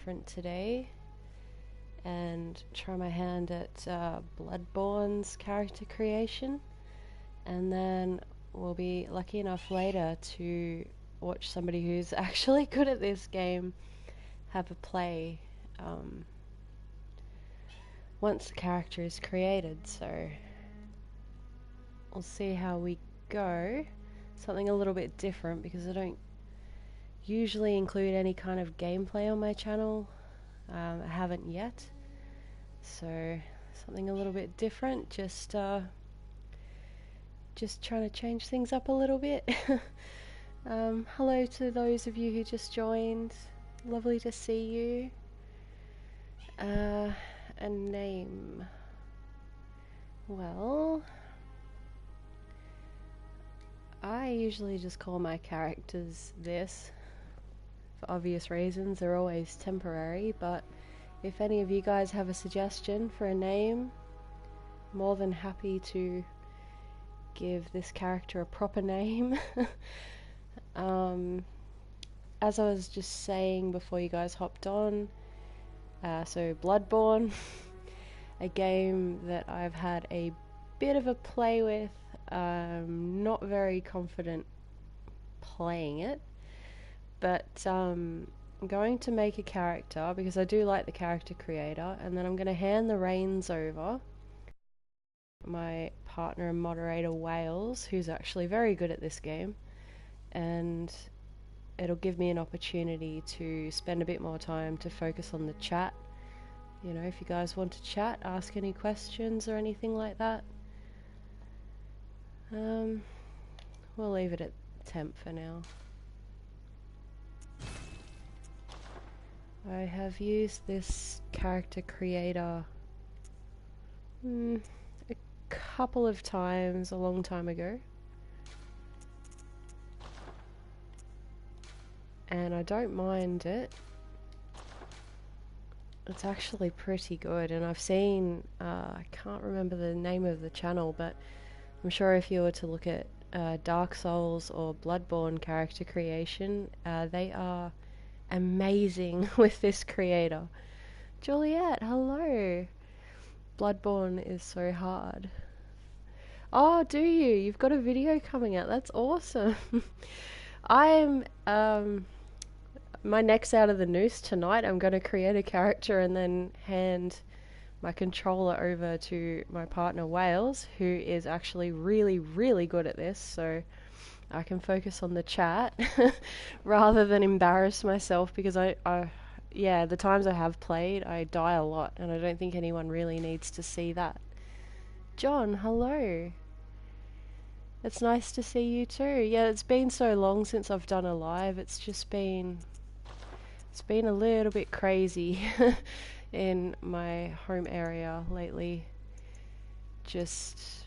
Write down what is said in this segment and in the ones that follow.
different today and try my hand at Bloodborne's character creation, and then we'll be lucky enough later to watch somebody who's actually good at this game have a play once the character is created. So we'll see how we go. Something a little bit different because I don't usually include any kind of gameplay on my channel. I haven't yet, so something a little bit different, just trying to change things up a little bit. Hello to those of you who just joined, lovely to see you. A name, well, I usually just call my characters this for obvious reasons. They're always temporary, but if any of you guys have a suggestion for a name, more than happy to give this character a proper name. As I was just saying before you guys hopped on, so Bloodborne, a game that I've had a bit of a play with. Not very confident playing it, but I'm going to make a character because I do like the character creator, and then I'm going to hand the reins over my partner and moderator Wales, who's actually very good at this game, and it'll give me an opportunity to spend a bit more time to focus on the chat. You know, if you guys want to chat, ask any questions or anything like that. We'll leave it at temp for now. I have used this character creator a couple of times a long time ago, and I don't mind it. It's actually pretty good, and I've seen, I can't remember the name of the channel, but I'm sure if you were to look at Dark Souls or Bloodborne character creation, they are amazing with this creator. Juliet, hello! Bloodborne is so hard. Oh, do you? You've got a video coming out. That's awesome. I'm, my neck's out of the noose tonight. I'm going to create a character and then hand my controller over to my partner Wales, who is actually really, really good at this, so I can focus on the chat rather than embarrass myself, because yeah, the times I have played, I die a lot, and I don't think anyone really needs to see that. John, hello. It's nice to see you too. Yeah, it's been so long since I've done a live. It's been a little bit crazy in my home area lately. Just,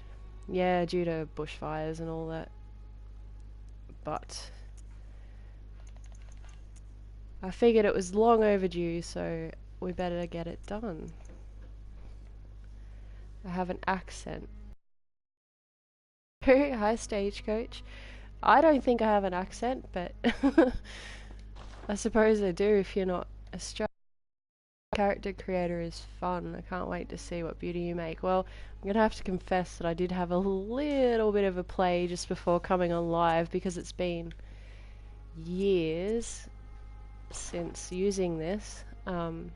yeah, due to bushfires and all that. But I figured it was long overdue, so we better get it done. I have an accent. Hi, Stagecoach. I don't think I have an accent, but I suppose I do if you're not Australian. Character creator is fun. I can't wait to see what beauty you make. Well, I'm gonna have to confess that I did have a little bit of a play just before coming on live, because it's been years since using this, and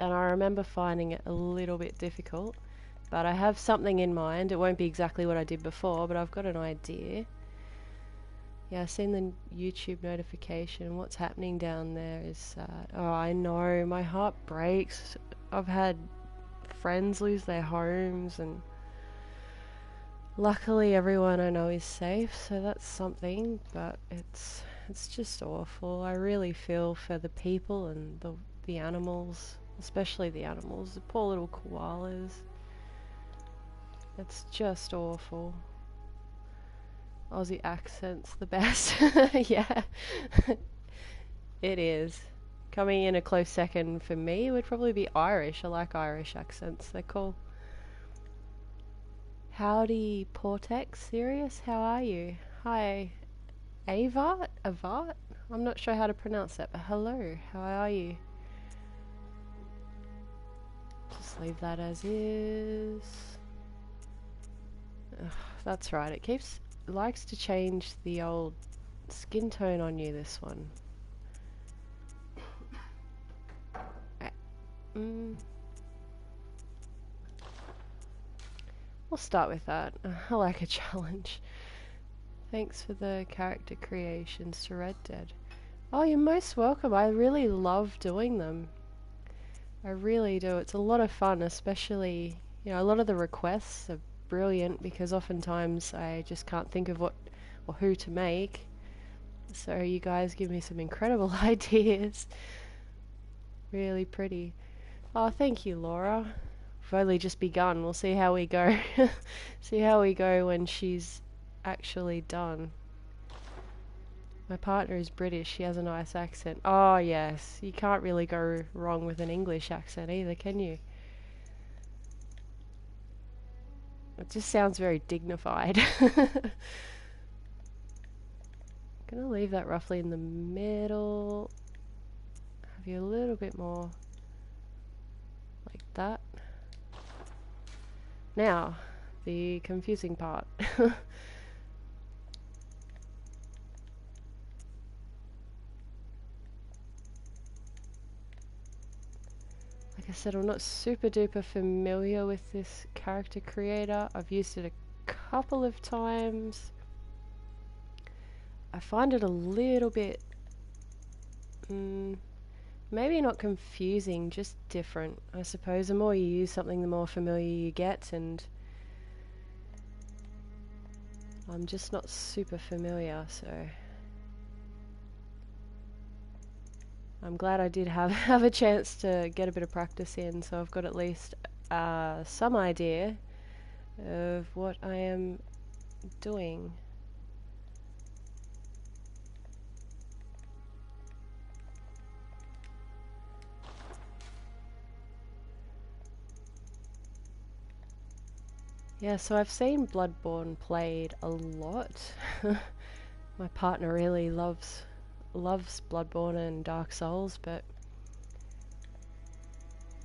I remember finding it a little bit difficult, but I have something in mind. It won't be exactly what I did before, but I've got an idea. Yeah, I've seen the YouTube notification. What's happening down there is sad. Oh, I know, my heart breaks. I've had friends lose their homes, and luckily everyone I know is safe, so that's something, but it's just awful. I really feel for the people and the animals, especially the animals, the poor little koalas. It's just awful. Aussie accent's the best. Yeah, it is. Coming in a close second for me would probably be Irish. I like Irish accents, they're cool. Howdy, Portex, serious? How are you? Hi, Avart? Avart? I'm not sure how to pronounce that, but hello, how are you? leave that as is. Ugh, that's right, it likes to change the old skin tone on you, this one. We'll start with that. I like a challenge. Thanks for the character creations to Red Dead. Oh, you're most welcome. I really love doing them. I really do. It's a lot of fun, especially, you know, a lot of the requests are brilliant because oftentimes I just can't think of what or who to make. So you guys give me some incredible ideas. Really pretty. Oh, thank you, Laura. We've only just begun. We'll see how we go. See how we go when she's actually done. My partner is British. She has a nice accent. Oh, yes. You can't really go wrong with an English accent either, can you? It just sounds very dignified. Gonna leave that roughly in the middle. Have you a little bit more like that. Now, the confusing part. Like I said, I'm not super duper familiar with this character creator. I've used it a couple of times. I find it a little bit, maybe not confusing, just different. I suppose the more you use something, the more familiar you get, and I'm just not super familiar, so I'm glad I did have a chance to get a bit of practice in, so I've got at least some idea of what I am doing. Yeah, so I've seen Bloodborne played a lot. My partner really loves Bloodborne and Dark Souls, but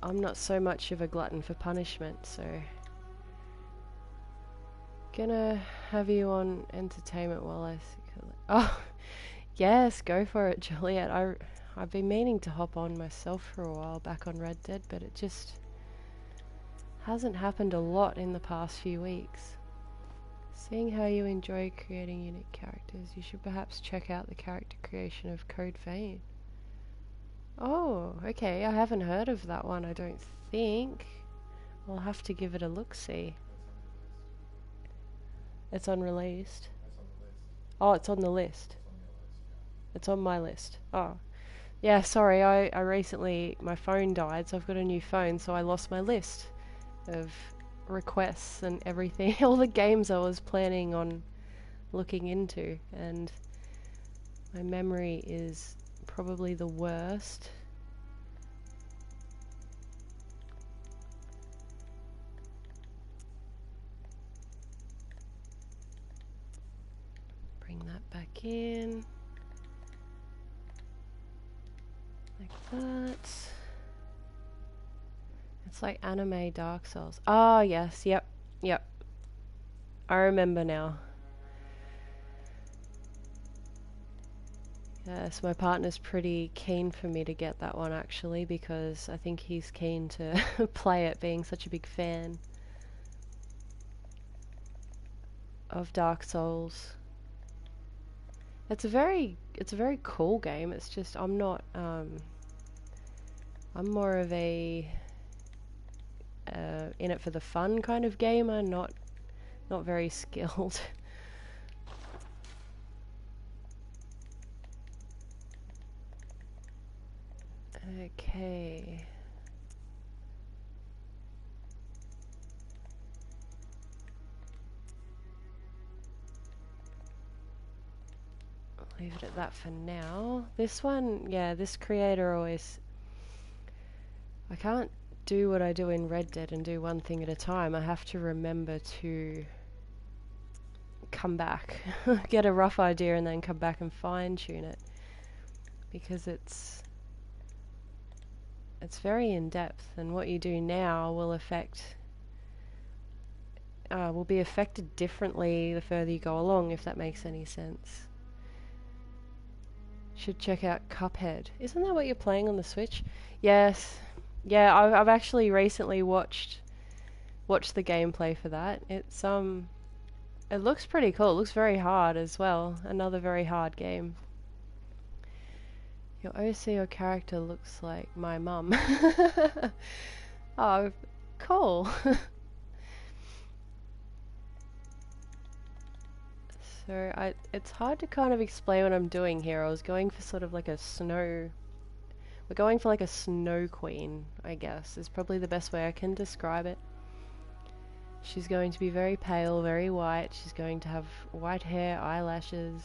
I'm not so much of a glutton for punishment, so gonna have you on entertainment while I... Oh, yes, go for it, Juliet. I've been meaning to hop on myself for a while back on Red Dead, but it just hasn't happened a lot in the past few weeks. Seeing how you enjoy creating unique characters, you should perhaps check out the character creation of Code Vein. Oh, okay, I haven't heard of that one, I don't think. I'll have to give it a look-see. It's unreleased. Oh, it's on the list. It's on my list. Oh. Yeah, sorry, I recently, my phone died, so I've got a new phone, so I lost my list of requests and everything, all the games I was planning on looking into, and my memory is probably the worst. Bring that back in like that. It's like anime Dark Souls. Oh, yes, yep. I remember now. Yes, my partner's pretty keen for me to get that one actually, because I think he's keen to play it, being such a big fan of Dark Souls. It's a very cool game. It's just I'm not I'm more of a in it for the fun kind of gamer, not very skilled. Okay. I'll leave it at that for now. This one, yeah, this creator always... I can't do what I do in Red Dead and do one thing at a time. I have to remember to come back, get a rough idea and then come back and fine tune it, because it's it's very in depth, and what you do now will will be affected differently the further you go along, if that makes any sense. Should check out Cuphead. Isn't that what you're playing on the Switch? Yes. Yeah, I've actually recently watched the gameplay for that. It looks pretty cool. It looks very hard as well. Another very hard game. Your OC or character looks like my mum. Oh, cool. So it's hard to kind of explain what I'm doing here. I was going for sort of like a snow... We're going for like a snow queen, I guess, is probably the best way I can describe it. She's going to be very pale, very white. She's going to have white hair, eyelashes,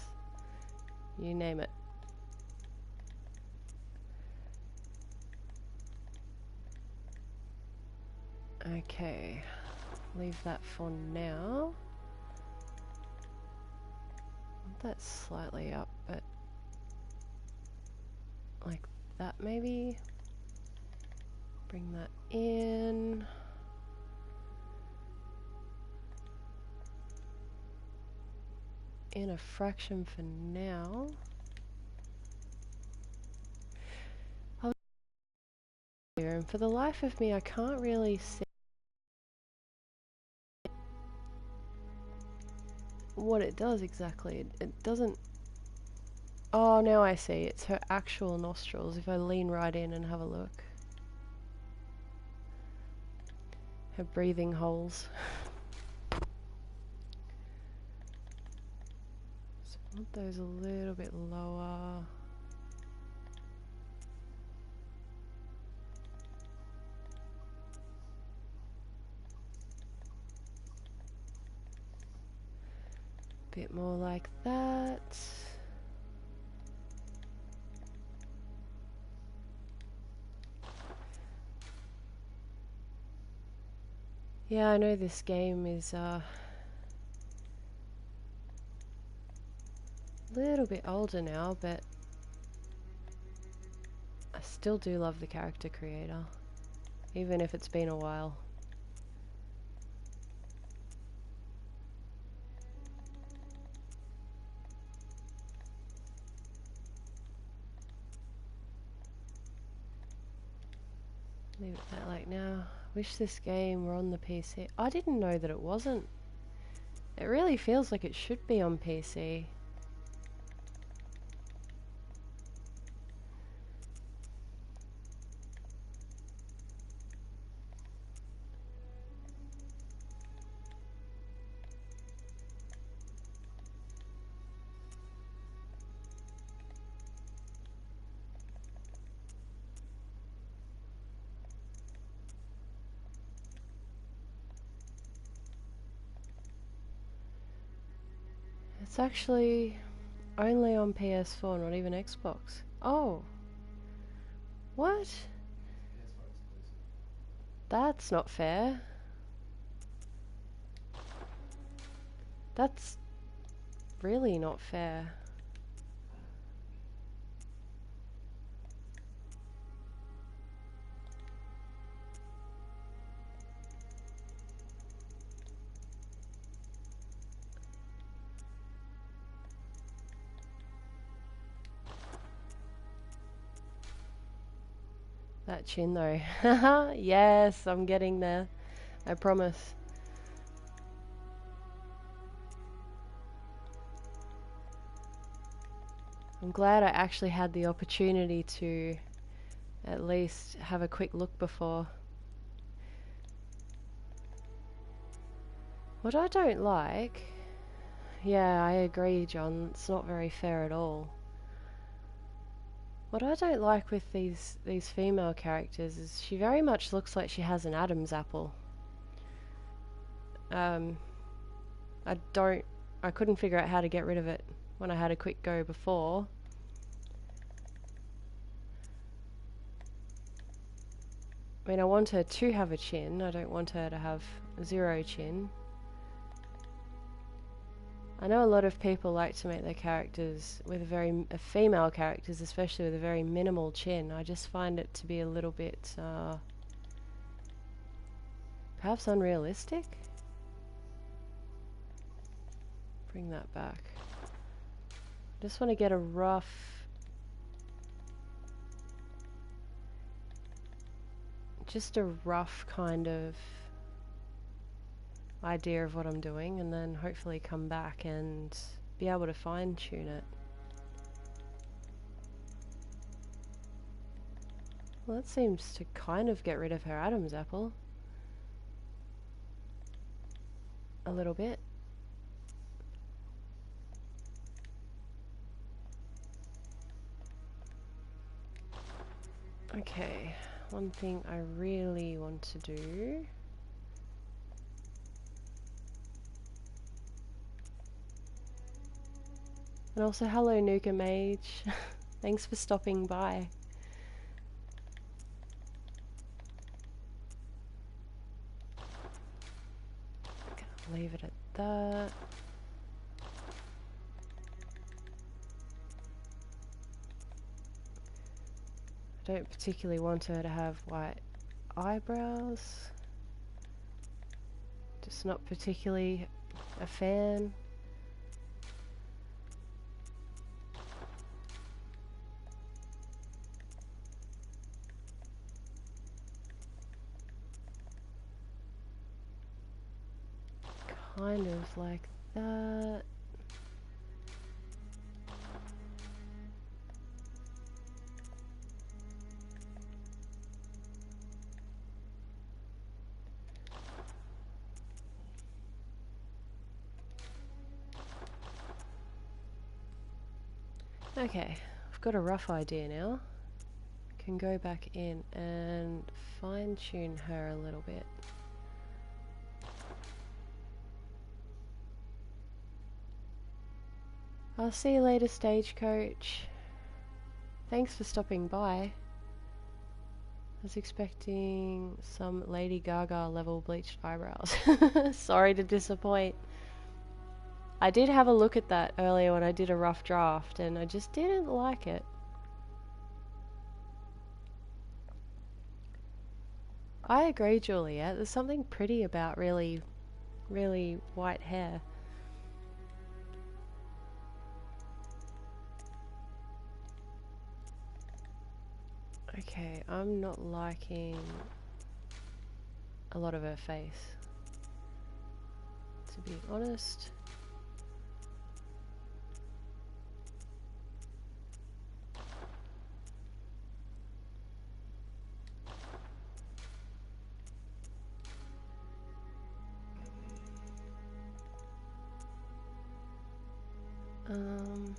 you name it. Okay, leave that for now. That's slightly up, but like that maybe. Bring that in. In a fraction for now. And for the life of me, I can't really see what it does exactly. It doesn't... Oh, now I see. It's her actual nostrils. If I lean right in and have a look. Her breathing holes. So I want those a little bit lower. Bit more like that. Yeah, I know this game is a little bit older now, but I still do love the character creator, even if it's been a while. Leave it that like now. Wish this game were on the PC. I didn't know that it wasn't. It really feels like it should be on PC. It's actually only on PS4, not even Xbox. Oh. What? That's not fair. That's really not fair. That chin though. Yes, I'm getting there. I promise. I'm glad I actually had the opportunity to at least have a quick look before. What I don't like... Yeah, I agree, John. It's not very fair at all. What I don't like with these female characters is she very much looks like she has an Adam's apple. I couldn't figure out how to get rid of it when I had a quick go before. I mean, I want her to have a chin. I don't want her to have zero chin. I know a lot of people like to make their characters with female characters, especially with a very minimal chin. I just find it to be a little bit, perhaps unrealistic? Bring that back. Just want to get a just a rough kind of idea of what I'm doing, and then hopefully come back and be able to fine tune it. Well, that seems to kind of get rid of her Adam's apple a little bit. Okay, one thing I really want to do. And also, hello Nuka Mage. Thanks for stopping by. Gonna leave it at that. I don't particularly want her to have white eyebrows. Just not particularly a fan. Kind of like that. Okay, I've got a rough idea now. Can go back in and fine tune her a little bit. I'll see you later, Stagecoach. Thanks for stopping by. I was expecting some Lady Gaga level bleached eyebrows. Sorry to disappoint. I did have a look at that earlier when I did a rough draft, and I just didn't like it. I agree, Juliet. There's something pretty about really white hair. Okay, I'm not liking a lot of her face, to be honest. Um,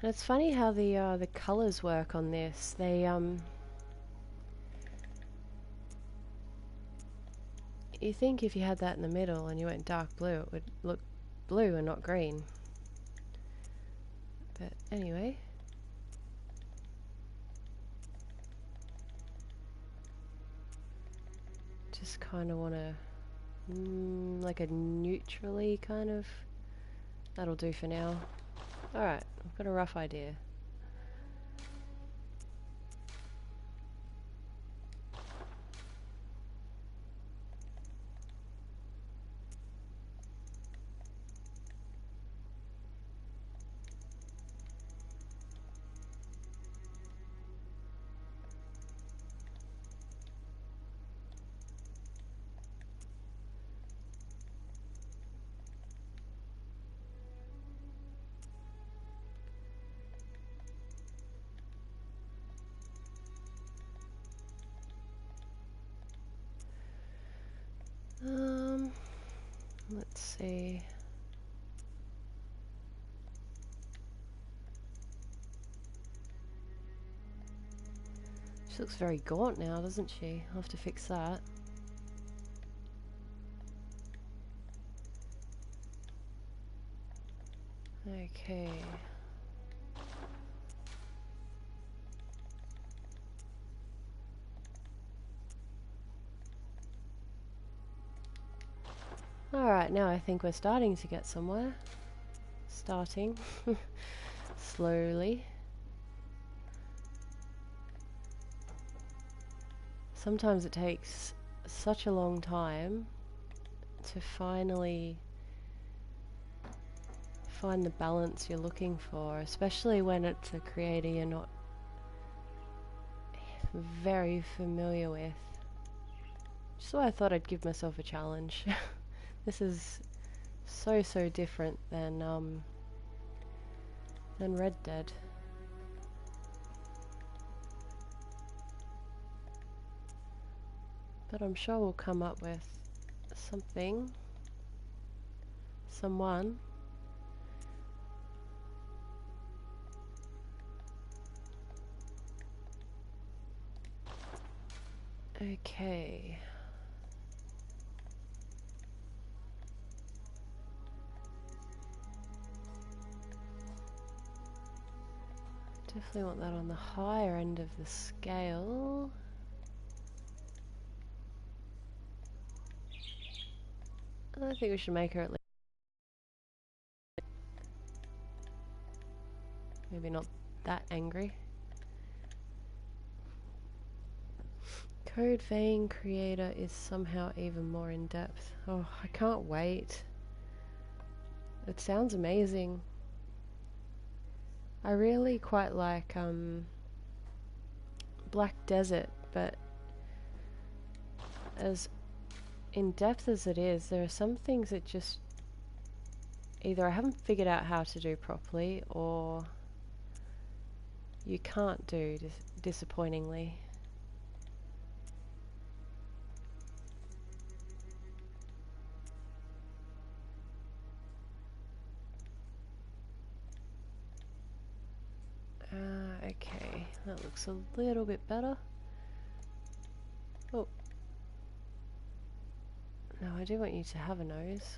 and it's funny how the colors work on this. You think if you had that in the middle and you went dark blue, it would look blue and not green. But anyway. Just kind of want to, like a neutrally kind of, that'll do for now. Alright, I've got a rough idea. Let's see. She looks very gaunt now, doesn't she? I'll have to fix that. Okay. Alright, now I think we're starting to get somewhere. Starting. Slowly. Sometimes it takes such a long time to finally find the balance you're looking for, especially when it's a creator you're not very familiar with. So I thought I'd give myself a challenge. This is so different than Red Dead. But I'm sure we'll come up with something, someone. Okay. Definitely want that on the higher end of the scale. I think we should make her at least maybe not that angry. Code Vein Creator is somehow even more in depth. Oh, I can't wait. It sounds amazing. I really quite like Black Desert, but as in depth as it is, there are some things that just either I haven't figured out how to do properly, or you can't do, disappointingly. Okay, that looks a little bit better. Oh. No, I do want you to have a nose.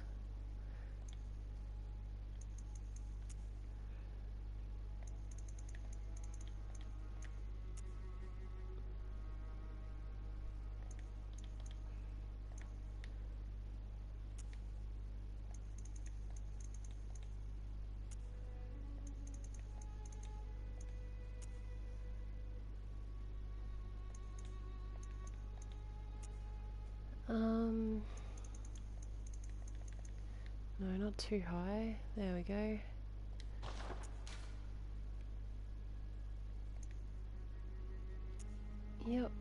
No, not too high. There we go. Yep.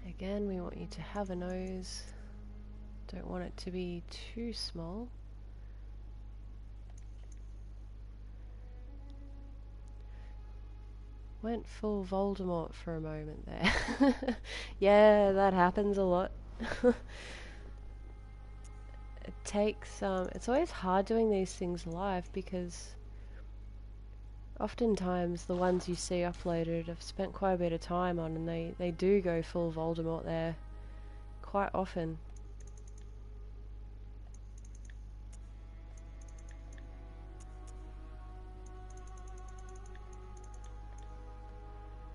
Again, we want you to have a nose. Don't want it to be too small. Went full Voldemort for a moment there. Yeah, that happens a lot. It takes, it's always hard doing these things live because oftentimes the ones you see uploaded I've spent quite a bit of time on, and they do go full Voldemort there quite often.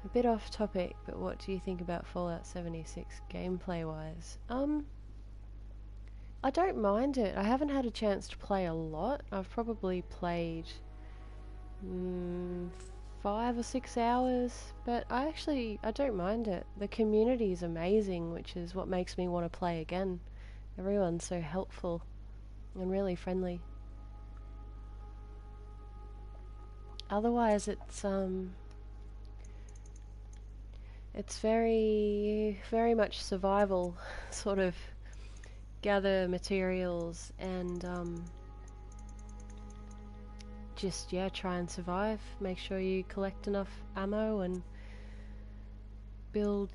A bit off topic, but what do you think about Fallout 76 gameplay wise? I don't mind it. I haven't had a chance to play a lot. I've probably played 5 or 6 hours, but I don't mind it. The community is amazing, which is what makes me want to play again. Everyone's so helpful and really friendly. Otherwise, it's very much survival, sort of gather materials and just try and survive. Make sure you collect enough ammo and build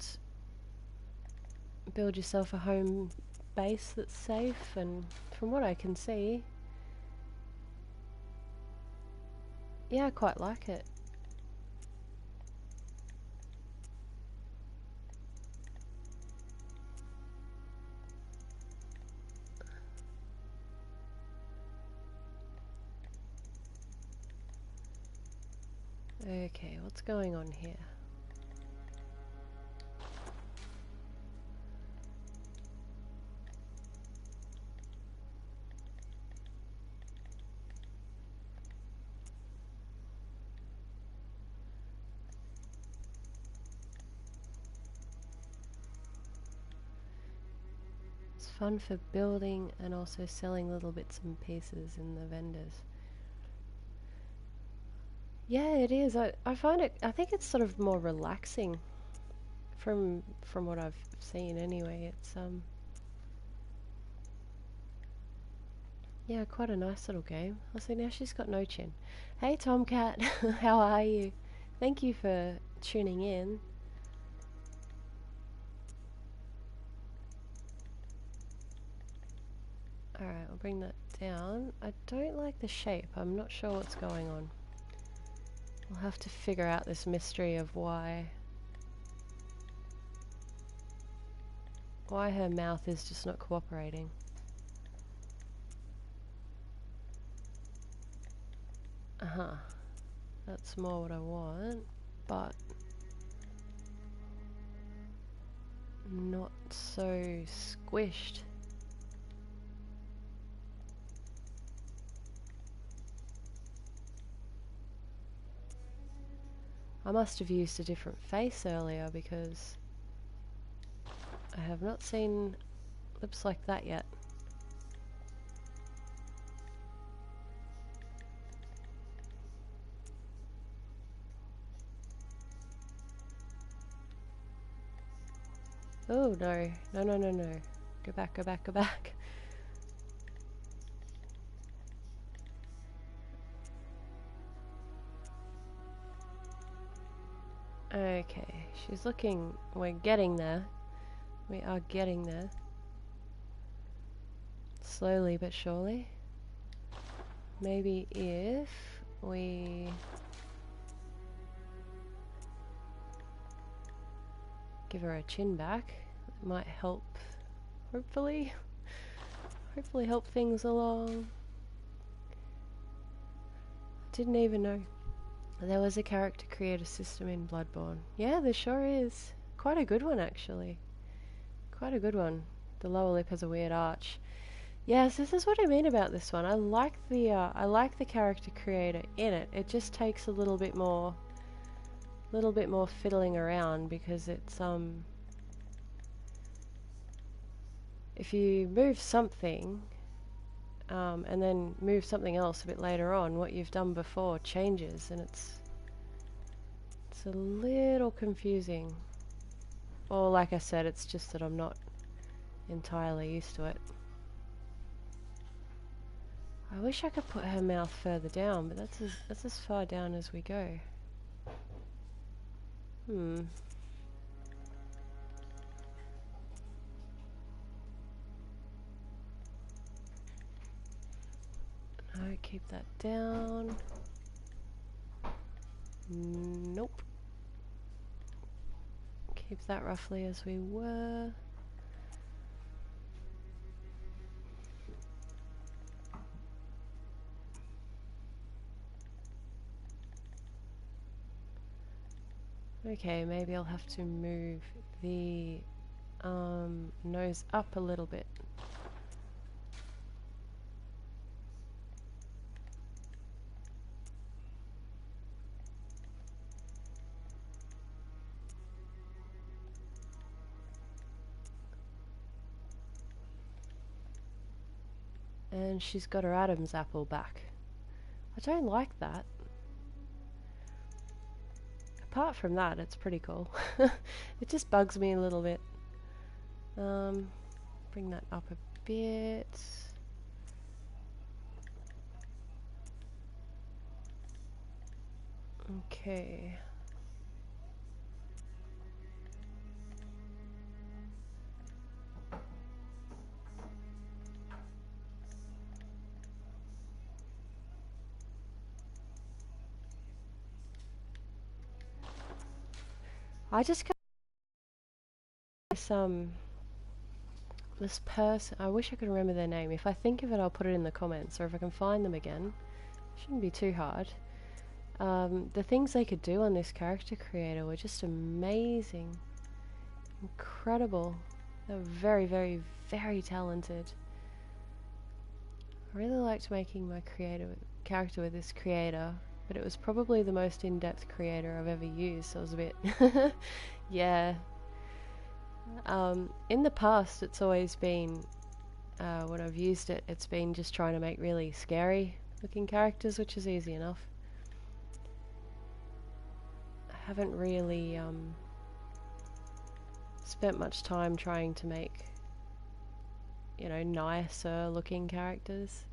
yourself a home base that's safe. And from what I can see, yeah, I quite like it. Okay, what's going on here? It's fun for building and also selling little bits and pieces in the vendors. Yeah, it is. I find it, I think it's sort of more relaxing from what I've seen anyway. It's yeah, quite a nice little game. I see now she's got no chin. Hey Tomcat, how are you? Thank you for tuning in. Alright, I'll bring that down. I don't like the shape. I'm not sure what's going on. We'll have to figure out this mystery of why her mouth is just not cooperating. Uh-huh. That's more what I want, but not so squished. I must have used a different face earlier because I have not seen lips like that yet. Oh no, no, no, no, no. Go back, go back, go back. Okay, she's looking, we're getting there. We are getting there. Slowly but surely. Maybe if we give her a chin back, it might help, hopefully. Hopefully help things along. Didn't even know there was a character creator system in Bloodborne. Yeah, there sure is. Quite a good one, actually. Quite a good one. The lower lip has a weird arch. Yes, this is what I mean about this one. I like the character creator in it. It just takes a little bit more fiddling around because it's if you move something and then move something else a bit later on, what you've done before changes, and it's a little confusing. Or like I said, it's just that I'm not entirely used to it. I wish I could put her mouth further down, but that's as far down as we go. No, keep that down. Nope. Keep that roughly as we were. Okay, maybe I'll have to move the nose up a little bit. And she's got her Adam's apple back. I don't like that. Apart from that, it's pretty cool. It just bugs me a little bit. Bring that up a bit. Okay. I just got this person. I wish I could remember their name. If I think of it, I'll put it in the comments, or if I can find them again. Shouldn't be too hard. The things they could do on this character creator were just amazing. Incredible. They were very, very, very talented. I really liked making my character with this creator, but it was probably the most in-depth creator I've ever used, so it was a bit... yeah. In the past, it's always been, when I've used it, it's been just trying to make really scary looking characters, which is easy enough. I haven't really spent much time trying to make, you know, nicer looking characters.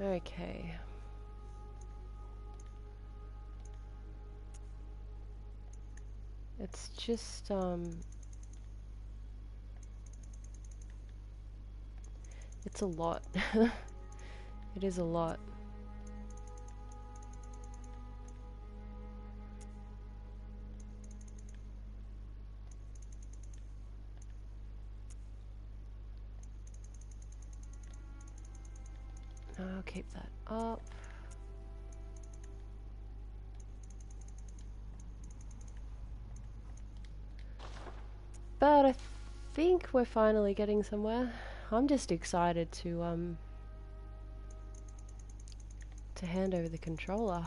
Okay. It's just, it's a lot. It is a lot. I'll keep that up. But I think we're finally getting somewhere. I'm just excited to hand over the controller.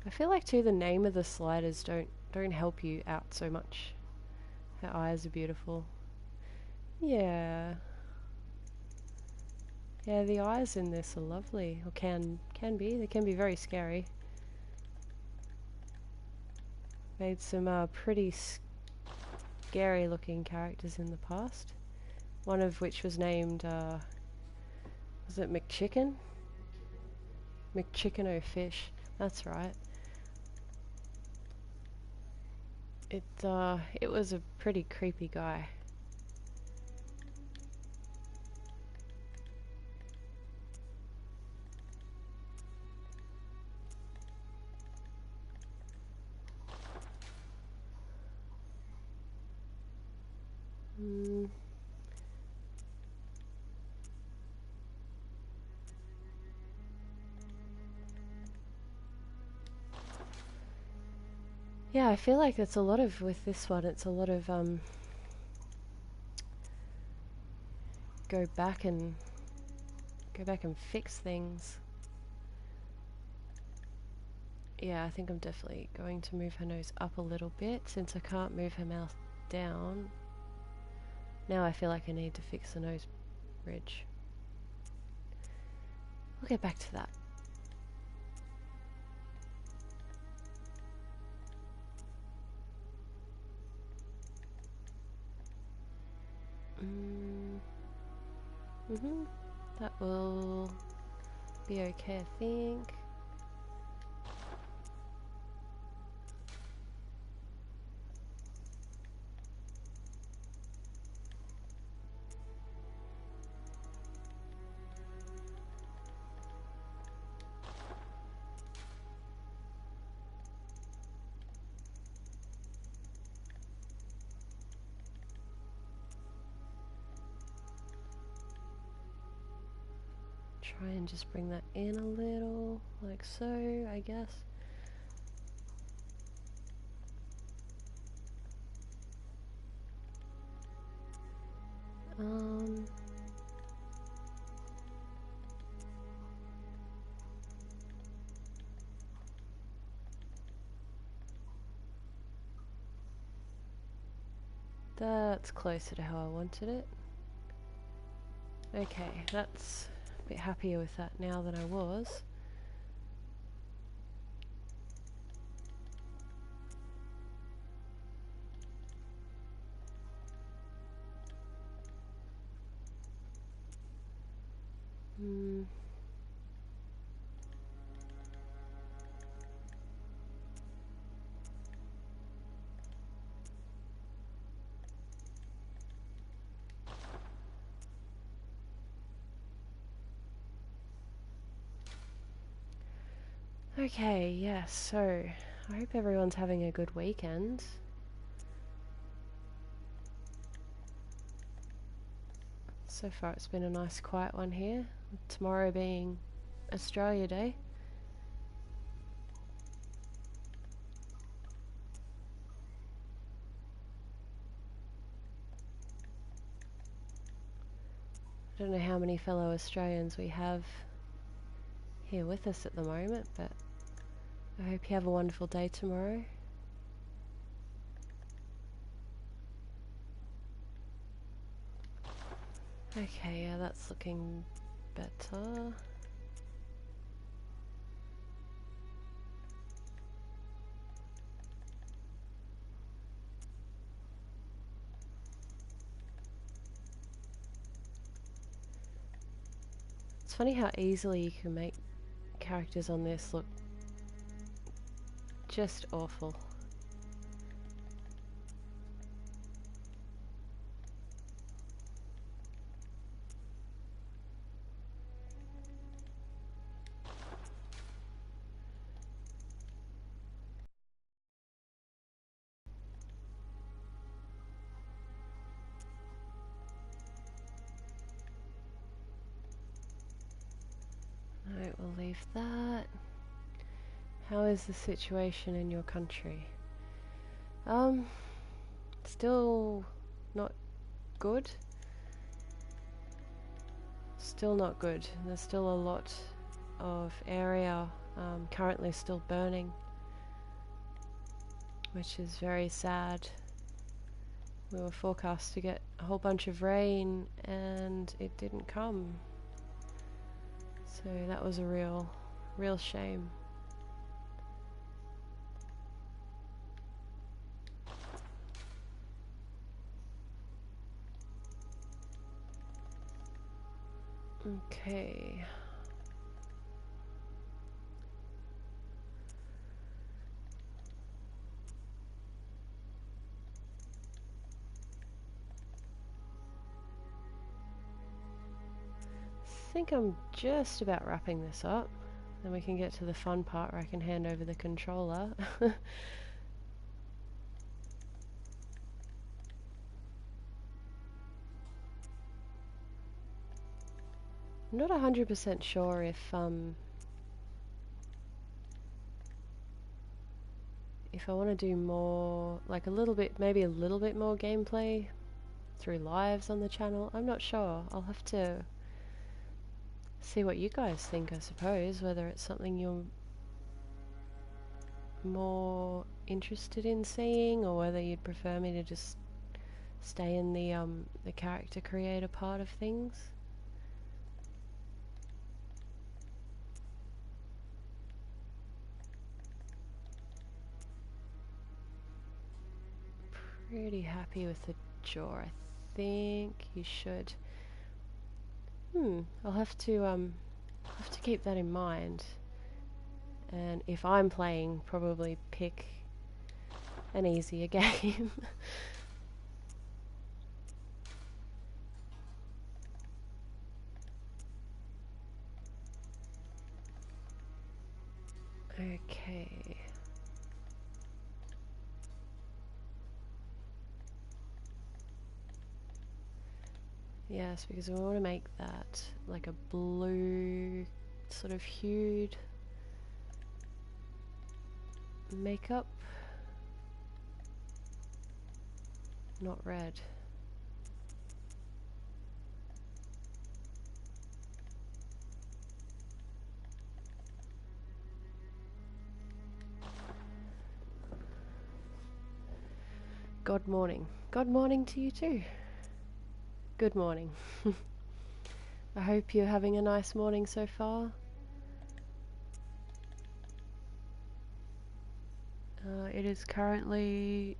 I feel like too the name of the sliders don't help you out so much. Her eyes are beautiful. Yeah. Yeah, the eyes in this are lovely, or can be. They can be very scary. Made some pretty scary looking characters in the past. One of which was named, was it McChicken? McChicken O'Fish. That's right. It was a pretty creepy guy. Yeah, I feel like it's a lot of, with this one, it's a lot of, go back and fix things. Yeah, I think I'm definitely going to move her nose up a little bit since I can't move her mouth down. Now I feel like I need to fix the nose bridge. We'll get back to that. That will be okay, I think. Try and just bring that in a little, like so, I guess. That's closer to how I wanted it. Okay, that's a bit happier with that now than I was. Okay, yes, so I hope everyone's having a good weekend. So far it's been a nice quiet one here, tomorrow being Australia Day. I don't know how many fellow Australians we have here with us at the moment, but I hope you have a wonderful day tomorrow. Okay, yeah, that's looking better. It's funny how easily you can make characters on this look just awful. Alright, we'll leave that. How is the situation in your country? Still not good. Still not good. There's still a lot of area currently still burning, which is very sad. We were forecast to get a whole bunch of rain and it didn't come. So that was a real shame. Okay. I think I'm just about wrapping this up. Then we can get to the fun part where I can hand over the controller. I'm not 100% sure if I want to do more, like a little bit, maybe a little bit more gameplay through lives on the channel. I'm not sure. I'll have to see what you guys think, I suppose, whether it's something you're more interested in seeing or whether you'd prefer me to just stay in the character creator part of things. Pretty happy with the jaw. I think you should. I'll have to keep that in mind. And if I'm playing, probably pick an easier game. Okay. Yes, because we want to make that like a blue sort of hued makeup, not red. God morning. God morning to you too. Good morning. I hope you're having a nice morning so far. It is currently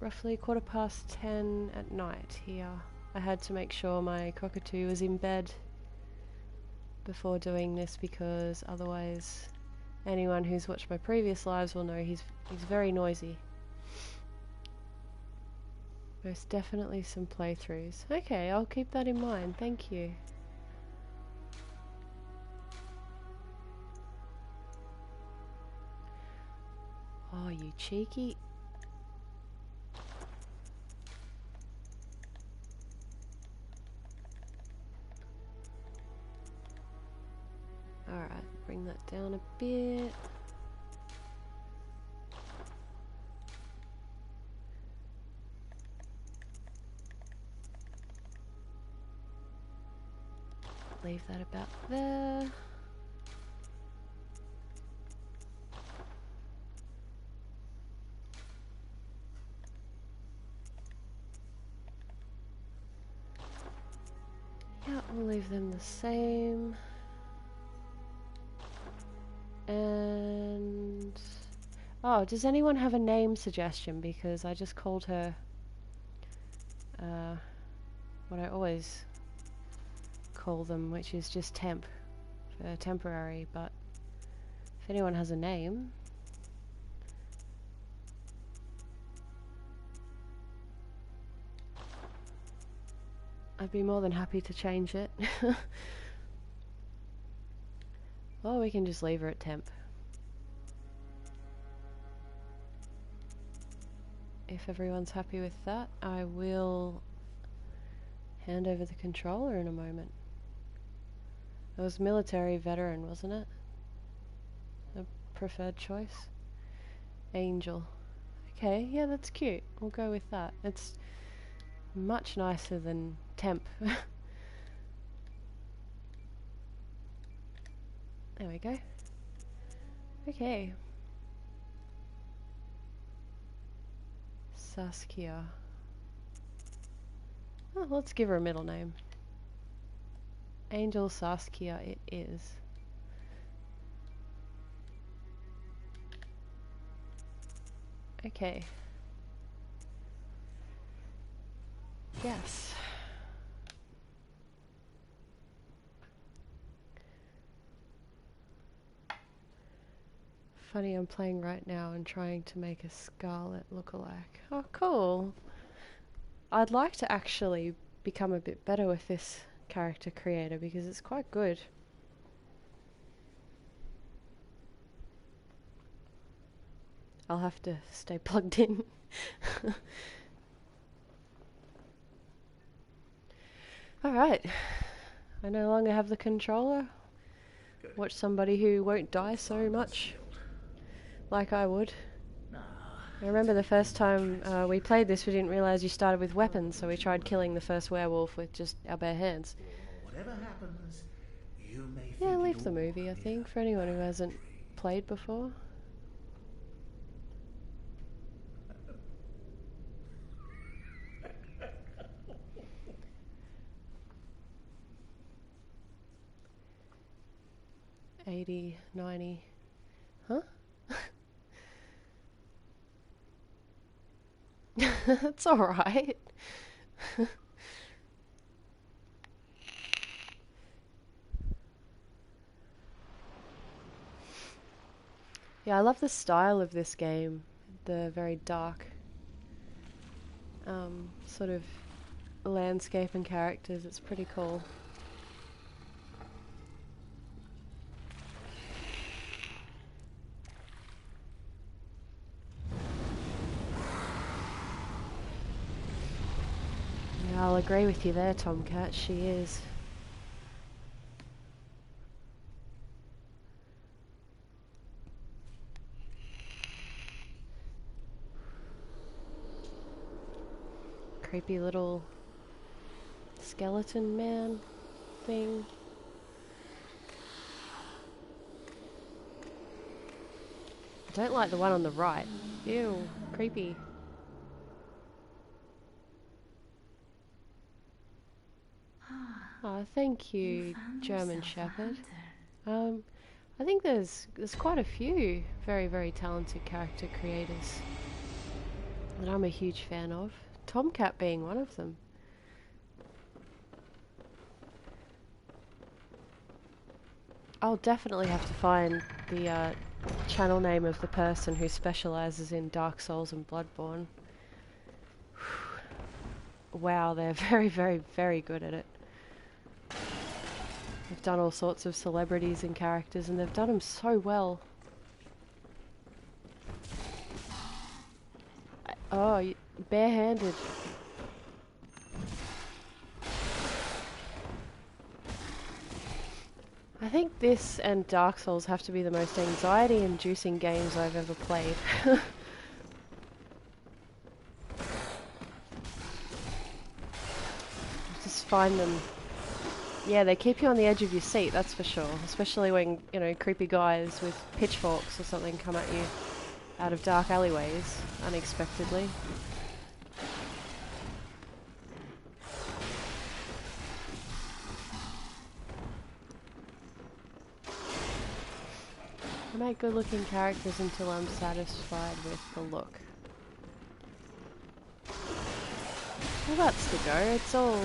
roughly 10:15 at night here. I had to make sure my cockatoo was in bed before doing this because otherwise anyone who's watched my previous lives will know he's very noisy. Most definitely some playthroughs. Okay, I'll keep that in mind, thank you. Oh, you cheeky. Alright, bring that down a bit. Leave that about there. Yeah, we'll leave them the same. And... oh, does anyone have a name suggestion? Because I just called her what I always call them, which is just temp, for temporary, but if anyone has a name... I'd be more than happy to change it. Or we can just leave her at temp. If everyone's happy with that, I will hand over the controller in a moment. It was military veteran, wasn't it? A preferred choice? Angel. Okay, yeah, that's cute. We'll go with that. It's much nicer than temp. There we go. Okay. Saskia. Oh, let's give her a middle name. Angel Saskia it is. Okay. Yes. Funny, I'm playing right now and trying to make a Scarlet lookalike. Oh, cool. I'd like to actually become a bit better with this character creator because it's quite good. I'll have to stay plugged in. Alright. I no longer have the controller. Watch somebody who won't die so much. Like I would. I remember the first time we played this, we didn't realise you started with weapons, so we tried killing the first werewolf with just our bare hands. Whatever happens, you may Yeah, leave the movie, I think, for anyone who hasn't played before. $80, $90. Huh? That's alright. Yeah, I love the style of this game. The very dark sort of landscape and characters. It's pretty cool. Yeah, I'll agree with you there, Tomcat. She is. Creepy little skeleton man thing. I don't like the one on the right. Ew, creepy. Oh, thank you, German Shepherd. I think there's quite a few very, very talented character creators that I'm a huge fan of. Tomcat being one of them. I'll definitely have to find the channel name of the person who specialises in Dark Souls and Bloodborne. Wow, they're very, very, very good at it. They've done all sorts of celebrities and characters, and they've done them so well. Oh, barehanded. I think this and Dark Souls have to be the most anxiety-inducing games I've ever played. Just find them... Yeah, they keep you on the edge of your seat, that's for sure. Especially when, you know, creepy guys with pitchforks or something come at you out of dark alleyways, unexpectedly. I make good looking characters until I'm satisfied with the look. Well, that's the go. It's all...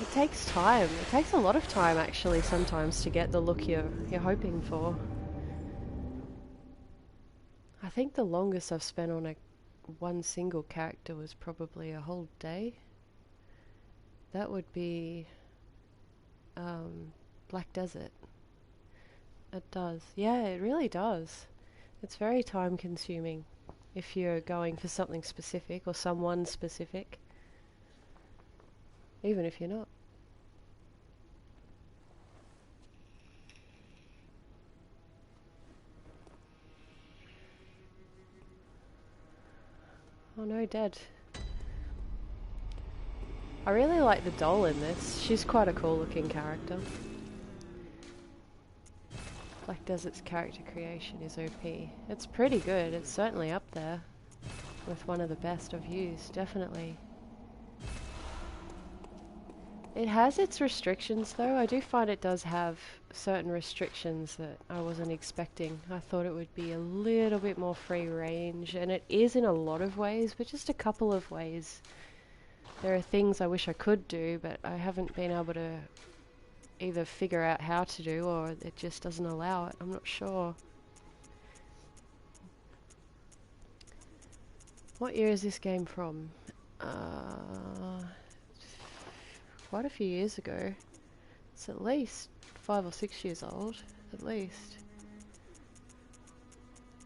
it takes time. It takes a lot of time, actually, sometimes to get the look you're hoping for. I think the longest I've spent on one single character was probably a whole day. That would be Black Desert. It does. Yeah, it really does. It's very time consuming if you're going for something specific or someone specific. Even if you're not. Oh no, dead. I really like the doll in this. She's quite a cool looking character. Black Desert's character creation is OP. It's pretty good. It's certainly up there with one of the best I've used, definitely. It has its restrictions though. I do find it does have certain restrictions that I wasn't expecting. I thought it would be a little bit more free range, and it is in a lot of ways, but just a couple of ways. There are things I wish I could do, but I haven't been able to either figure out how to do, or it just doesn't allow it. I'm not sure. What year is this game from? Quite a few years ago. It's at least 5 or 6 years old, at least.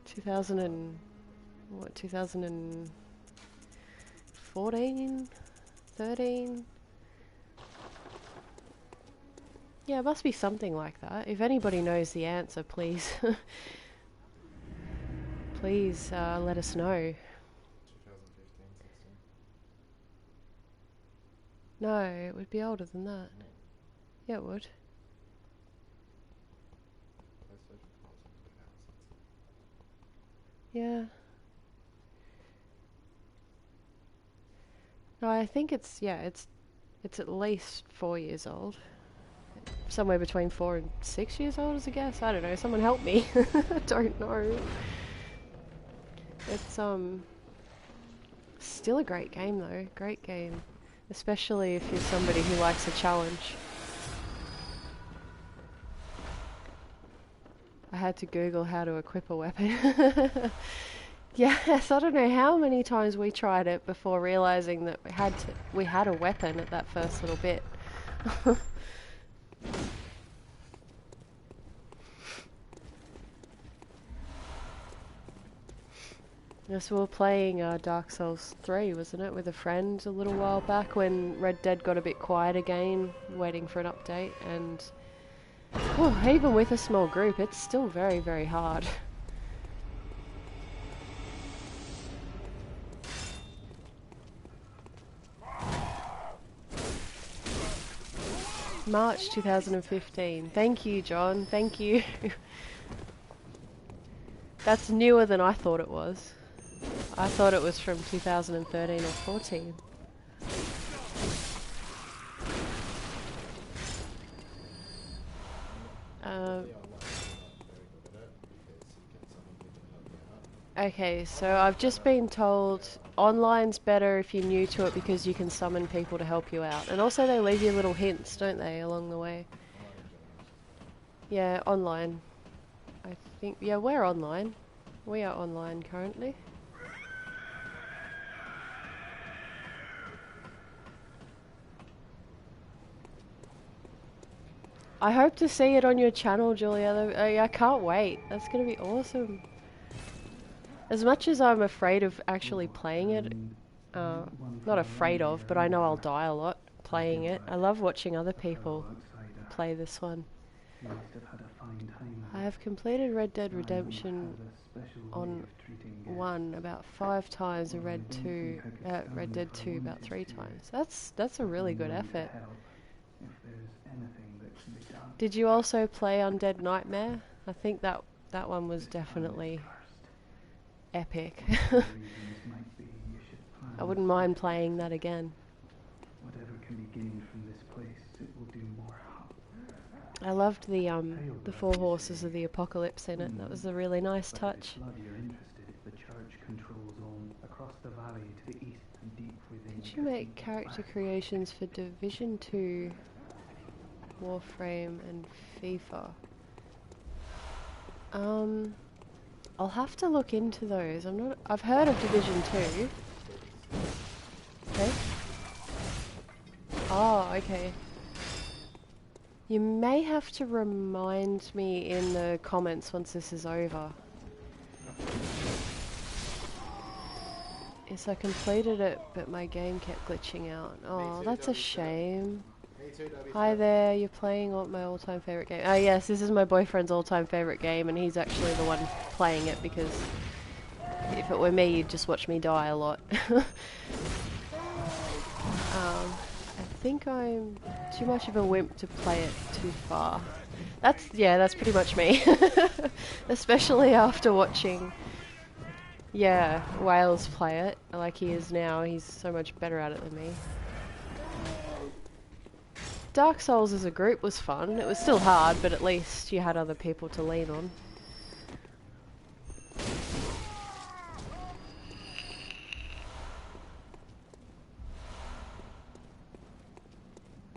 2014, 13? Yeah, it must be something like that. If anybody knows the answer, please, please let us know. 2015, 16. No, it would be older than that. No. Yeah, it would. PlayStation 4 was in 2000. Yeah. No, I think it's at least 4 years old. Somewhere between 4 and 6 years old is a guess. I don't know. Someone help me. I don't know. It's still a great game though. Great game. Especially if you're somebody who likes a challenge. I had to Google how to equip a weapon. Yes, I don't know how many times we tried it before realizing that we had a weapon at that first little bit. Yes, we were playing Dark Souls 3, wasn't it, with a friend a little while back when Red Dead got a bit quiet again, waiting for an update, and even with a small group, it's still very, very hard. March 2015. Thank you, John. Thank you. That's newer than I thought it was. I thought it was from 2013 or 14. Okay, so I've just been told online's better if you're new to it because you can summon people to help you out. And also they leave you little hints, don't they, along the way? Yeah, online. I think, yeah, we're online. We are online currently. I hope to see it on your channel, Julia. I can't wait. That's going to be awesome. As much as I'm afraid of actually playing it, not afraid of, but I know I'll die a lot playing it. I love watching other people play this one. I have completed Red Dead Redemption on 1 about 5 times and Red Dead 2 about 3 times. That's a really good effort. Did you also play Undead Nightmare? I think that one was definitely epic. I wouldn't mind playing that again. Whatever can be gained from this place, it will do more harm. I loved the four horses of the apocalypse in it. That was a really nice touch. You're interested, the church controls all across the valley to the east and deep within. Did you make character creations for Division 2, Warframe and FIFA? I'll have to look into those. I've heard of Division 2. Okay. Oh, okay. You may have to remind me in the comments once this is over. Yes, I completed it, but my game kept glitching out. Oh, that's a shame. Hi there, you're playing my all-time favourite game. Oh yes, this is my boyfriend's all-time favourite game, and he's actually the one playing it, because if it were me, you'd just watch me die a lot. I think I'm too much of a wimp to play it too far. That's pretty much me. Especially after watching, Wales play it like he is now. He's so much better at it than me. Dark Souls as a group was fun. It was still hard, but at least you had other people to lean on.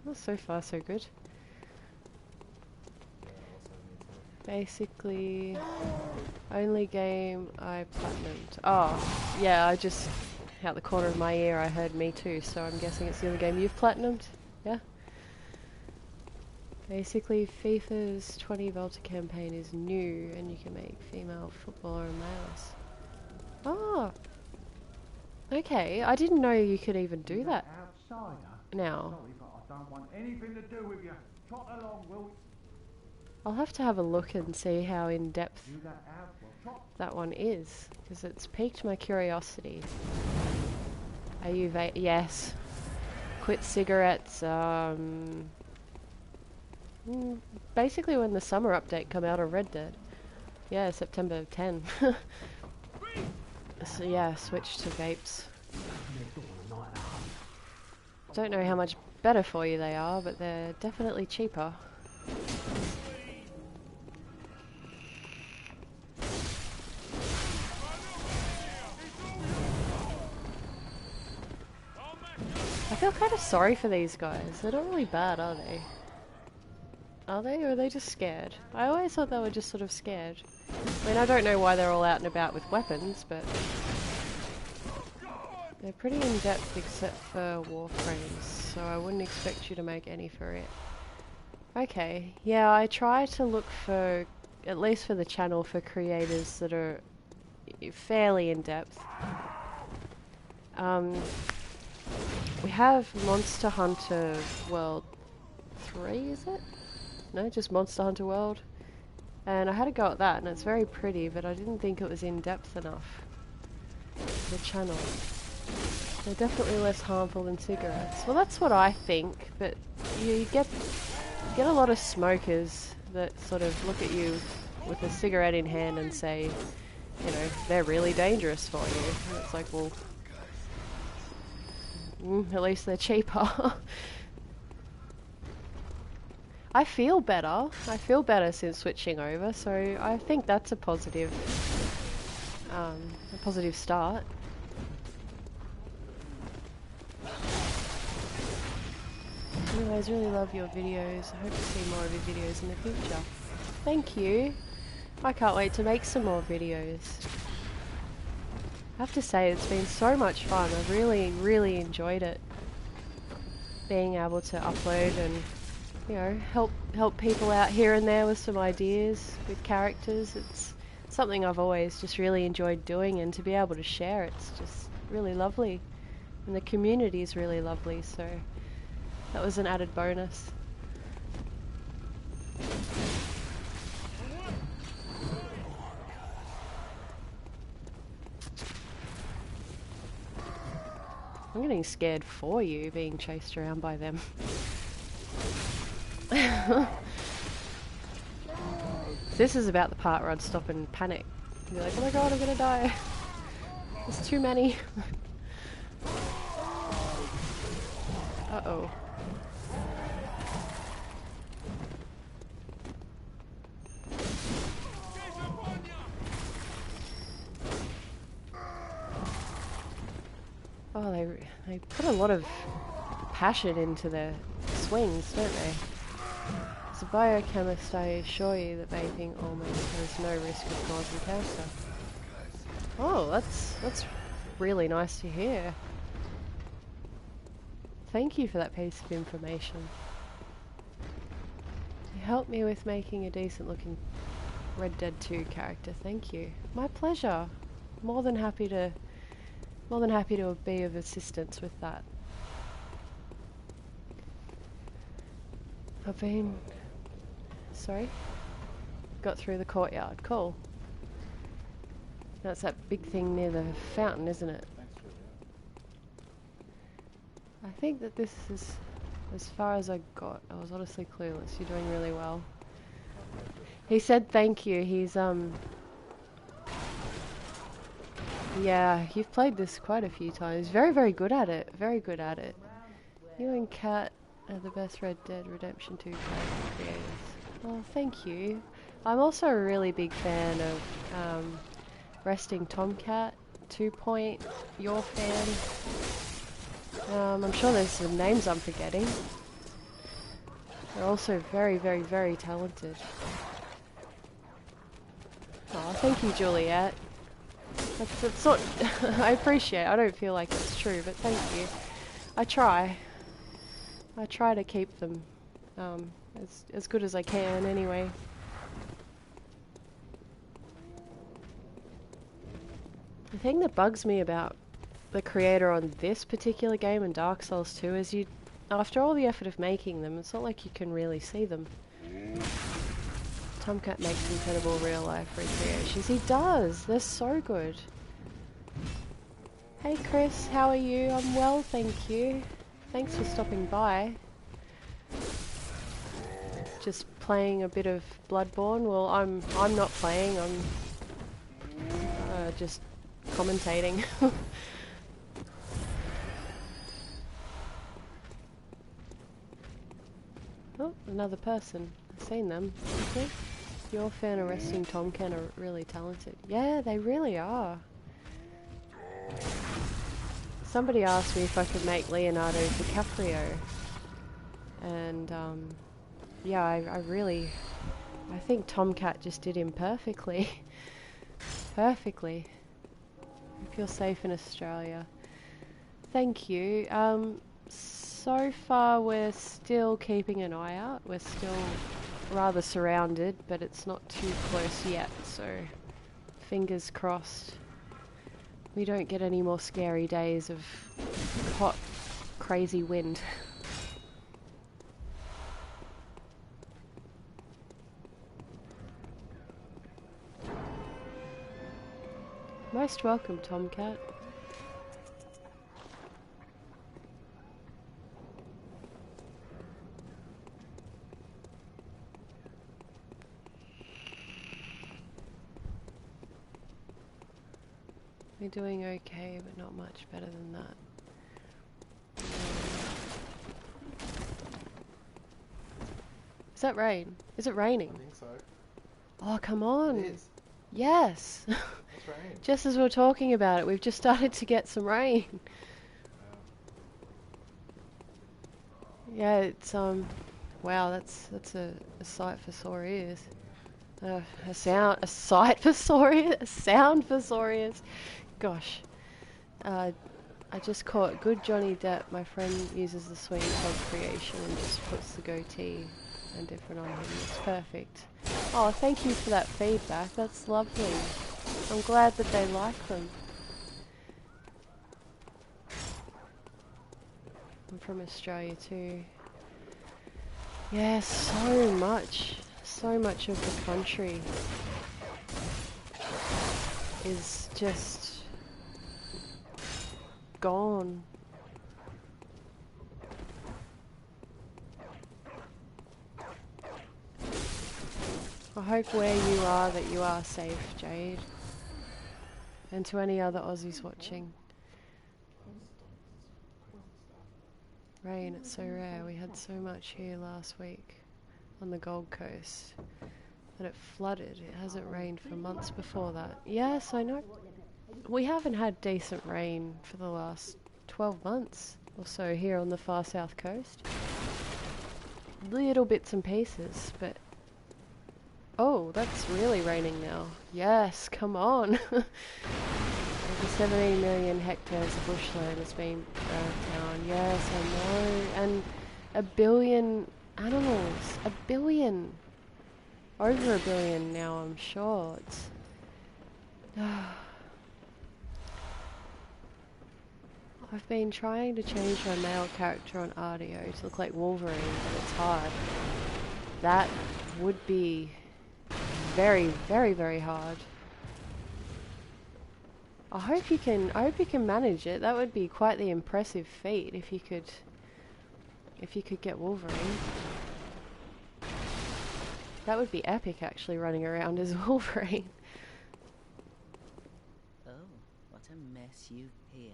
Well, so far so good. Basically, only game I platinumed. Oh, yeah, I just, out the corner of my ear I heard me too, so I'm guessing it's the only game you've platinumed? Yeah? Basically, FIFA's 20 Volta campaign is new, and you can make female footballer and males. Oh! Okay, I didn't know you could even do that now. I don't want anything to do with you. Trot along, Will. I'll have to have a look and see how in-depth that one is, because it's piqued my curiosity. Are you yes. Quit cigarettes, basically when the summer update come out on Red Dead. Yeah, September 10. So yeah, switch to vapes. Don't know how much better for you they are, but they're definitely cheaper. I feel kind of sorry for these guys. They're not really bad, are they? Are they, or are they just scared? I always thought they were just sort of scared. I mean, I don't know why they're all out and about with weapons, but they're pretty in-depth except for Warframes, so I wouldn't expect you to make any for it. Okay, yeah, I try to look for, at least for the channel, for creators that are fairly in-depth. We have Monster Hunter World 3, is it? No, just Monster Hunter World. And I had a go at that, and it's very pretty, but I didn't think it was in-depth enough. The channel. They're definitely less harmful than cigarettes. Well, that's what I think, but you get a lot of smokers that sort of look at you with a cigarette in hand and say, you know, they're really dangerous for you. And it's like, well, at least they're cheaper. I feel better. I feel better since switching over, so I think that's a positive start. Anyways, really love your videos. I hope to see more of your videos in the future. Thank you. I can't wait to make some more videos. I have to say, it's been so much fun. I've really, really enjoyed it. Being able to upload and, you know, help people out here and there with some ideas, with characters. something I've always just really enjoyed doing, and to be able to share it's just really lovely. And the community is really lovely, so that was an added bonus. I'm getting scared for you being chased around by them. This is about the part where I'd stop and panic. And be like, oh my god, I'm gonna die. There's too many. Uh-oh. Oh, they put a lot of passion into their swings, don't they? As a biochemist, I assure you that vaping almost has no risk of causing cancer. Oh, that's really nice to hear. Thank you for that piece of information. You helped me with making a decent looking Red Dead 2 character. Thank you. My pleasure. More than happy to be of assistance with that. I've been... Sorry? Got through the courtyard. Cool. That's that big thing near the fountain, isn't it? Thanks for that. I think that this is as far as I got. I was honestly clueless. You're doing really well. He said thank you. He's yeah, you've played this quite a few times. Very, very good at it. Very good at it. You and Kat are the best Red Dead Redemption 2 character creators. Oh, thank you. I'm also a really big fan of Resting Tomcat, 2 Point, your fan. I'm sure there's some names I'm forgetting. They're also very, very, very talented. Oh, thank you, Juliet. That's not... I appreciate it. I don't feel like it's true, but thank you. I try. I try to keep them as good as I can, anyway. The thing that bugs me about the creator on this particular game and Dark Souls 2 is you... After all the effort of making them, it's not like you can really see them. Tomcat makes incredible real-life recreations. He does! They're so good. Hey Chris, how are you? I'm well, thank you. Thanks for stopping by. Just playing a bit of Bloodborne. Well, I'm not playing. I'm just commentating. Oh, another person. I've seen them. Okay. Your fan of Resting Tomcat are really talented. Yeah, they really are. Somebody asked me if I could make Leonardo DiCaprio. And, yeah, I think Tomcat just did him perfectly. Perfectly. I feel safe in Australia. Thank you. So far we're still keeping an eye out. We're still rather surrounded, but it's not too close yet, so fingers crossed we don't get any more scary days of hot, crazy wind. Most welcome, Tomcat. We're doing okay, but not much better than that. Is that rain? Is it raining? I think so. Oh, come on. It is. Yes. It's raining. Just as we were talking about it, we've just started to get some rain. Yeah, it's wow, that's a sight for sore ears. A sight for sore ears, a sound for sore ears. Gosh, I just caught good Johnny Depp. My friend uses the swing called creation and just puts the goatee and different on him. It's perfect. Oh, thank you for that feedback. That's lovely. I'm glad that they like them. I'm from Australia too. Yeah, so much of the country is just gone. I hope where you are that you are safe, Jade. And to any other Aussies watching. Rain, it's so rare. We had so much here last week on the Gold Coast. And it flooded. It hasn't rained for months before that. Yes, I know. We haven't had decent rain for the last 12 months or so here on the far south coast. Little bits and pieces, but... Oh, that's really raining now. Yes, come on. Over 17 million hectares of bushland has been burnt down. Yes, I know. And 1 billion animals. 1 billion. Over 1 billion now, I'm sure. It's... I've been trying to change my male character on audio to look like Wolverine, but it's hard. That would be very, very, very hard. I hope you can manage it. That would be quite the impressive feat if you could get Wolverine. That would be epic, actually, running around as Wolverine. Oh, what a mess you've here.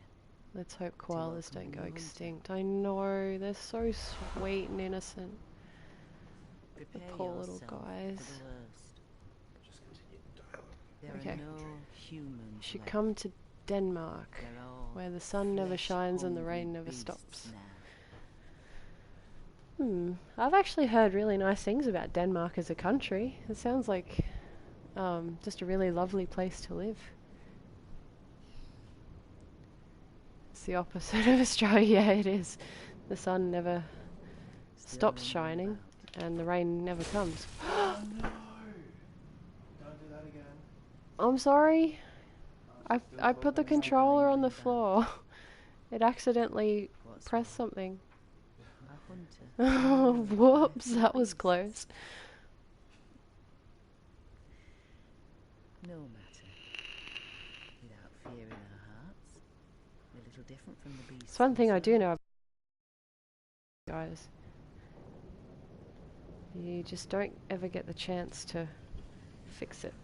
Let's hope koalas don't go extinct. I know, they're so sweet and innocent. The Prepare poor little yourself guys. for the worst. Just continue the dialogue. There Okay. are no humans You should left. come to Denmark, They're all where the sun never shines and the flesh-hungry rain never beasts stops. now. I've actually heard really nice things about Denmark as a country. It sounds like just a really lovely place to live. It's the opposite of Australia. Yeah, it is. The sun never Still stops wandering shining about. and the rain never comes. Oh no! Don't do that again. I'm sorry. Still I put the talking. controller on the floor. It accidentally What's pressed wrong? something. A hunter. Oh, whoops, that was close. No matter. Without fear in our hearts. We're a little different from the beasts. It's one thing I do know themselves. about guys. You just don't ever get the chance to fix it.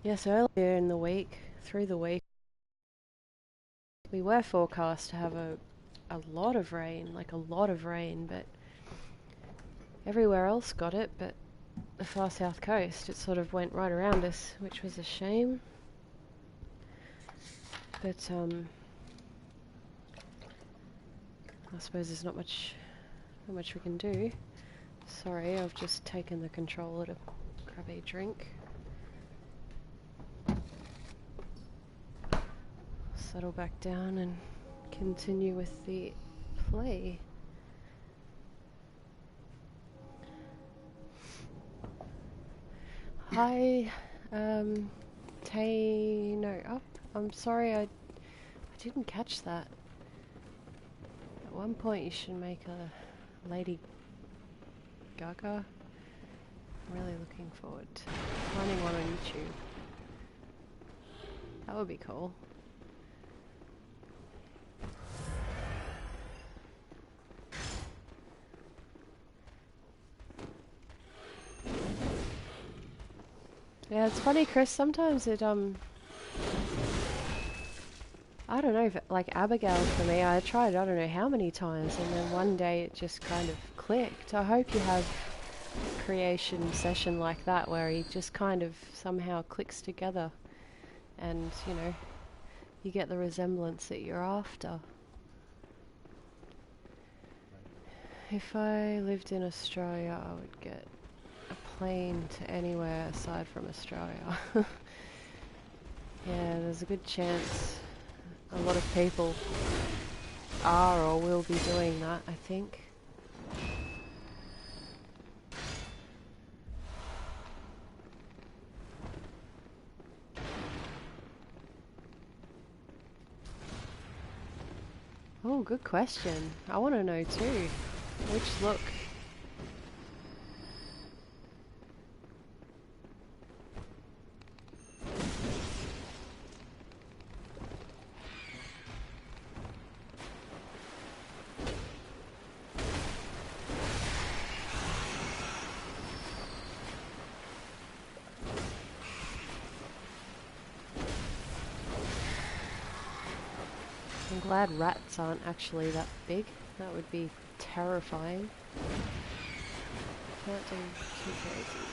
Yes, earlier in the week, through the week, we were forecast to have a lot of rain, like a lot of rain, but everywhere else got it, but the far south coast, it sort of went right around us, which was a shame. But I suppose there's not much we can do. Sorry, I've just taken the controller to grab a drink. Settle back down and continue with the play. Hi, Tay, no, up. I'm sorry, I didn't catch that. At one point you should make a Lady Gaga. I'm really looking forward to finding one on YouTube. That would be cool. Yeah, it's funny, Chris, sometimes it, I don't know, if it, like Abigail for me, I tried I don't know how many times, and then one day it just kind of clicked. I hope you have a creation session like that where he just kind of somehow clicks together and, you know, you get the resemblance that you're after. If I lived in Australia, I would get a plane to anywhere aside from Australia. Yeah, there's a good chance a lot of people are or will be doing that, I think. Oh, good question. I want to know too. Which look? I'm glad rats aren't actually that big. That would be terrifying. Can't do too crazy.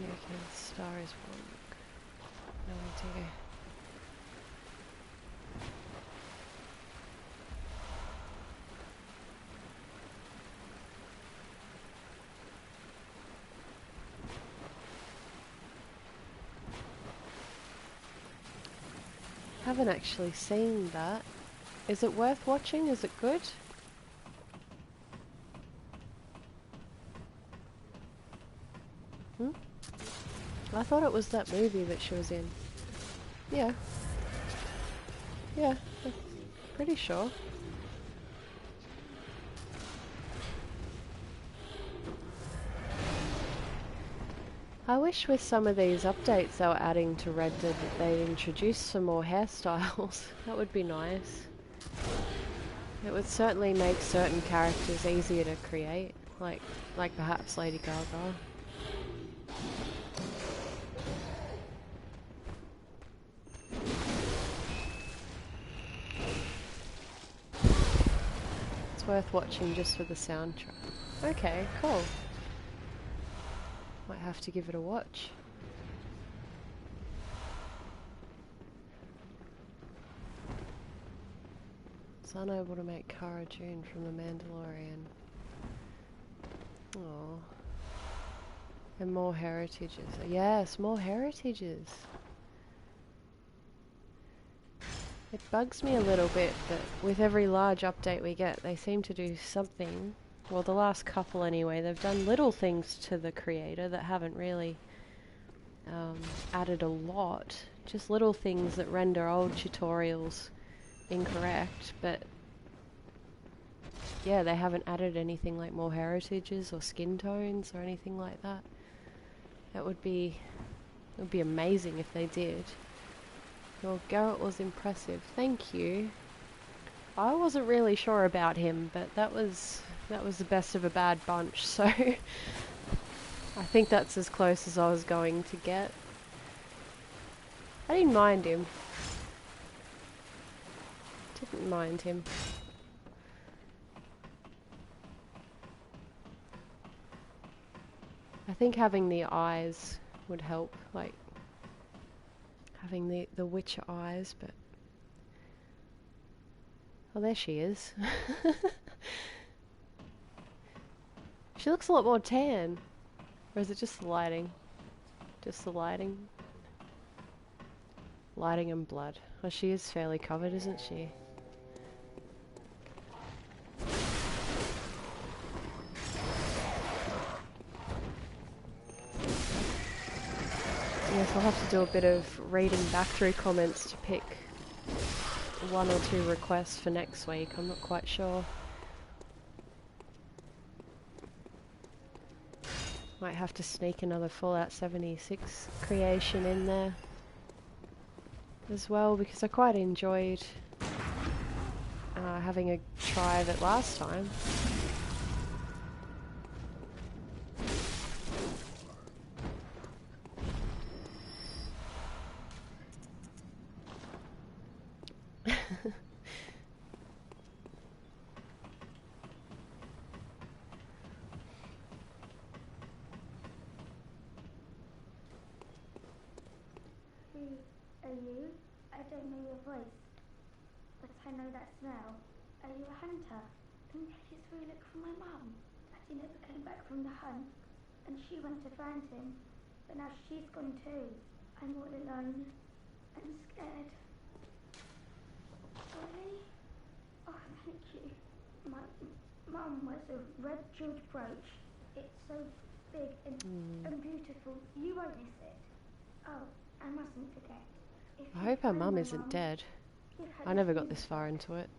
Yeah, okay, star is one. No idea. Haven't actually seen that. Is it worth watching? Is it good? Hmm? I thought it was that movie that she was in. Yeah. Yeah, I'm pretty sure. I wish with some of these updates they were adding to Red Dead that they'd introduce some more hairstyles. That would be nice. It would certainly make certain characters easier to create, like perhaps Lady Gaga. It's worth watching just for the soundtrack. Okay, cool. Might have to give it a watch. It's unable to make Cara Dune from The Mandalorian. Oh. And more heritages. Yes, more heritages. It bugs me a little bit that with every large update we get, they seem to do something. Well, the last couple anyway, they've done little things to the creator that haven't really added a lot. Just little things that render old tutorials incorrect, but yeah, they haven't added anything like more heritages or skin tones or anything like that. It would be amazing if they did. Well, Garrett was impressive. Thank you. I wasn't really sure about him, but that was the best of a bad bunch, so I think that's as close as I was going to get. I didn't mind him. Didn't mind him. I think having the eyes would help, like having the witcher eyes, but oh, there she is. She looks a lot more tan. Or is it just the lighting? Just the lighting? Lighting and blood. Well, she is fairly covered, isn't she? Yes, I'll have to do a bit of reading back through comments to pick one or two requests for next week. I'm not quite sure. Might have to sneak another Fallout 76 creation in there as well, because I quite enjoyed having a try of it last time. Are you? I don't know your voice, but I know that smell. Are you a hunter? Didn't Daddy really look for my mum? Daddy never came back from the hunt, and she went to find him, but now she's gone too. I'm all alone and scared. Really? Oh, thank you. My mum wears a red jeweled brooch. It's so big and beautiful. You won't miss it. Oh, I mustn't forget. If I you hope her find mum my isn't mum, dead. give her I this never got this music far box. into it.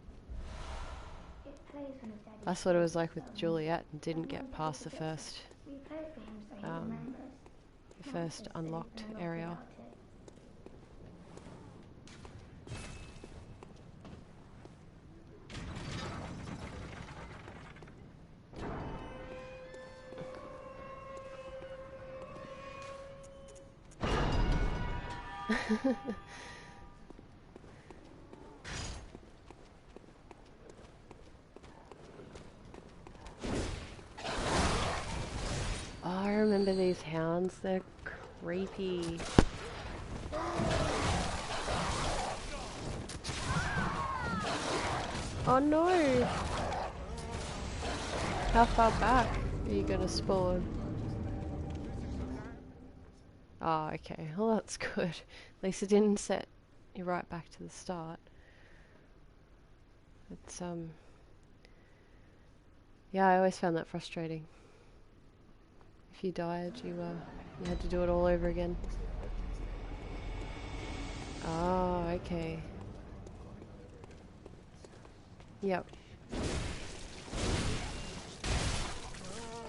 It plays one of Daddy's That's what it was favourite like with songs. Juliet and didn't And when get Daddy past the forgets it, first we play it for him so he um, remembers. the Mum first says that unlocked he's been a lot area. without it. Oh, I remember these hounds. They're creepy. Oh no! How far back are you gonna spawn? Oh, okay. Well, that's good. At least it didn't set you right back to the start. It's yeah, I always found that frustrating. If you died, you had to do it all over again. Oh, okay. Yep.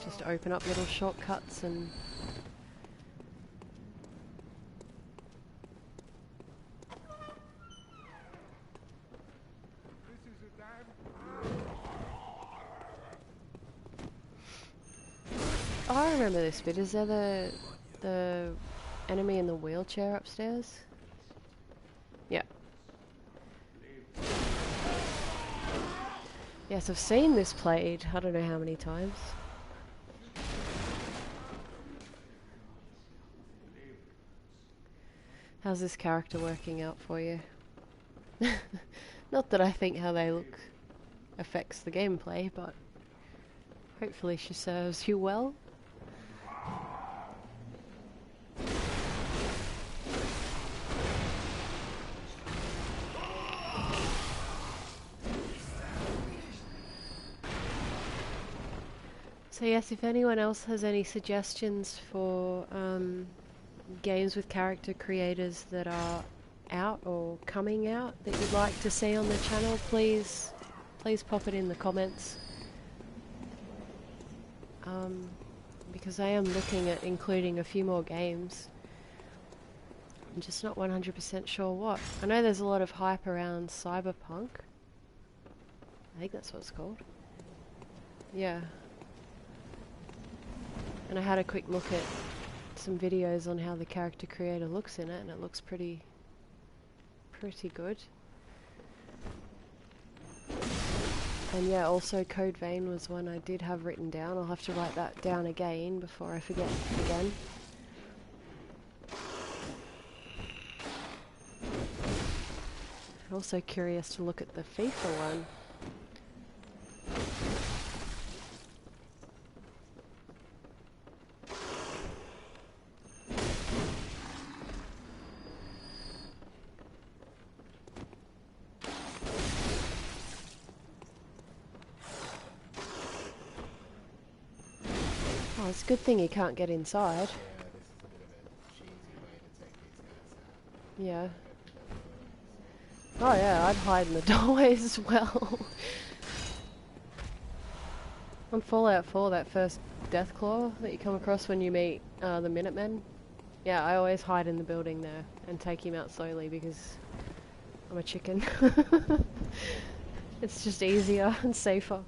Just open up little shortcuts and... Oh, I remember this bit. Is there the enemy in the wheelchair upstairs? Yeah. Yes, I've seen this played. I don't know how many times. How's this character working out for you? Not that I think how they look affects the gameplay, but hopefully she serves you well. So yes, if anyone else has any suggestions for games with character creators that are out or coming out that you'd like to see on the channel, please pop it in the comments. Because I am looking at including a few more games. I'm just not 100% sure what. I know there's a lot of hype around Cyberpunk. I think that's what it's called. Yeah. And I had a quick look at some videos on how the character creator looks in it, and it looks pretty good. And yeah, also Code Vein was one I did have written down. I'll have to write that down again before I forget again. I'm also curious to look at the FIFA one. Oh, it's a good thing you can't get inside. Yeah. Oh yeah, I'd hide in the doorways as well. On Fallout 4, that first Deathclaw that you come across when you meet the Minutemen, yeah, I always hide in the building there and take him out slowly because I'm a chicken. It's just easier and safer.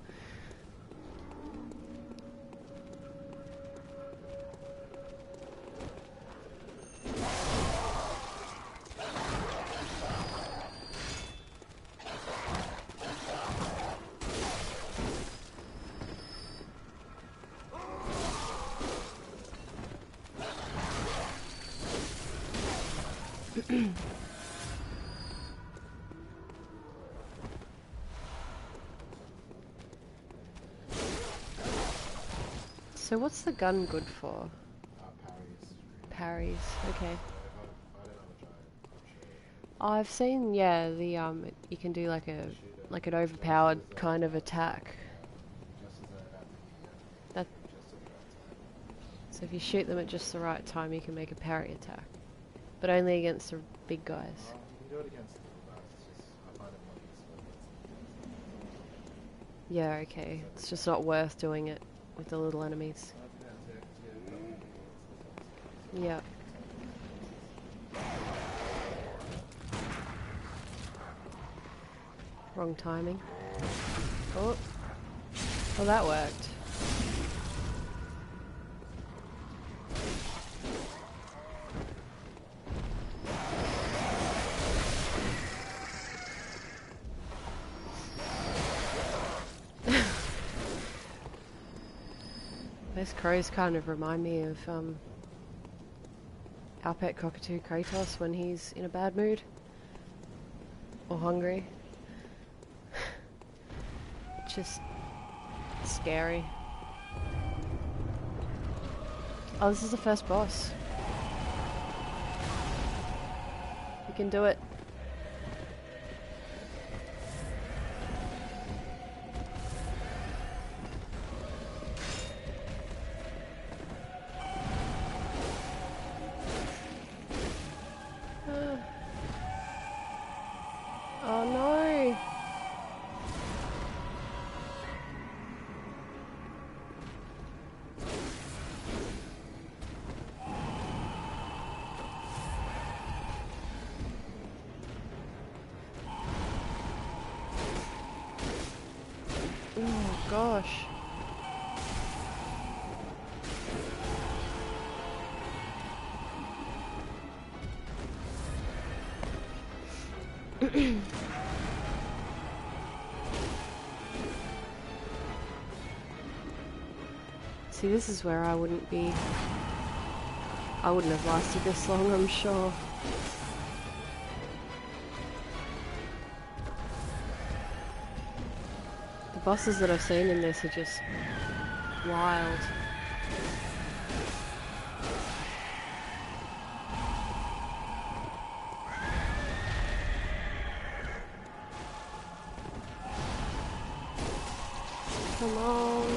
So what's the gun good for? Parries. Parries, okay. So if I I've seen, yeah, the you can do like an overpowered kind of attack. That so if you shoot them at just the right time, you can make a parry attack, but only against the big guys. Yeah, okay. It's just not worth doing it with the little enemies. Yeah. Wrong timing. Oh. Well, that worked. Those crows kind of remind me of our pet cockatoo Kratos when he's in a bad mood or hungry. Just scary. Oh, this is the first boss. We can do it. Oh no! Oh gosh. See, this is where I wouldn't have lasted this long, I'm sure. The bosses that I've seen in this are just wild. Come on.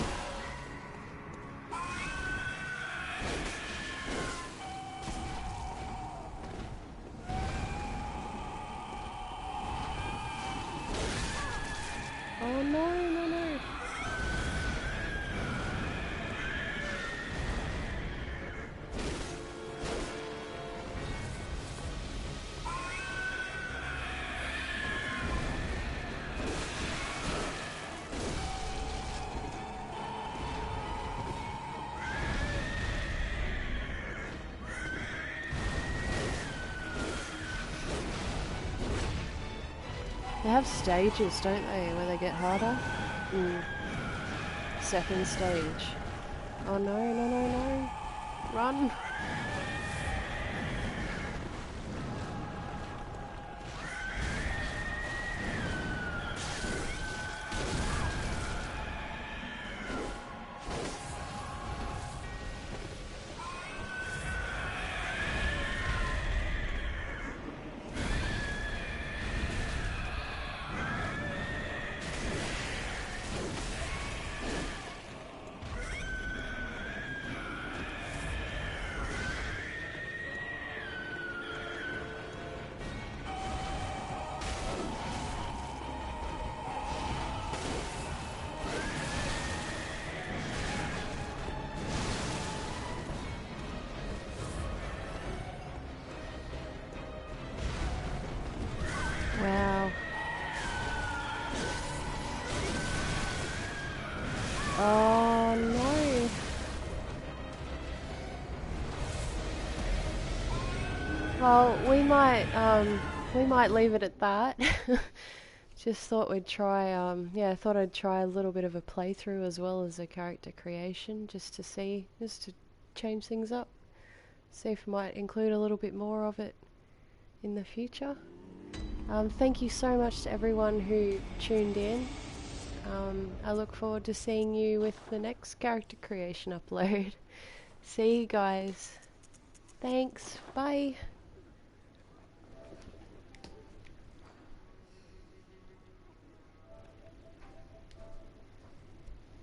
Oh no, no, no. They have stages, don't they, where they get harder? Second stage. Oh no, no, no, no. Run! Wow. Oh no. Well, we might leave it at that. Just thought we'd try, yeah, I thought I'd try a little bit of a playthrough as well as a character creation, just to change things up. See if we might include a little bit more of it in the future. Thank you so much to everyone who tuned in. I look forward to seeing you with the next character creation upload. See you guys. Thanks. Bye.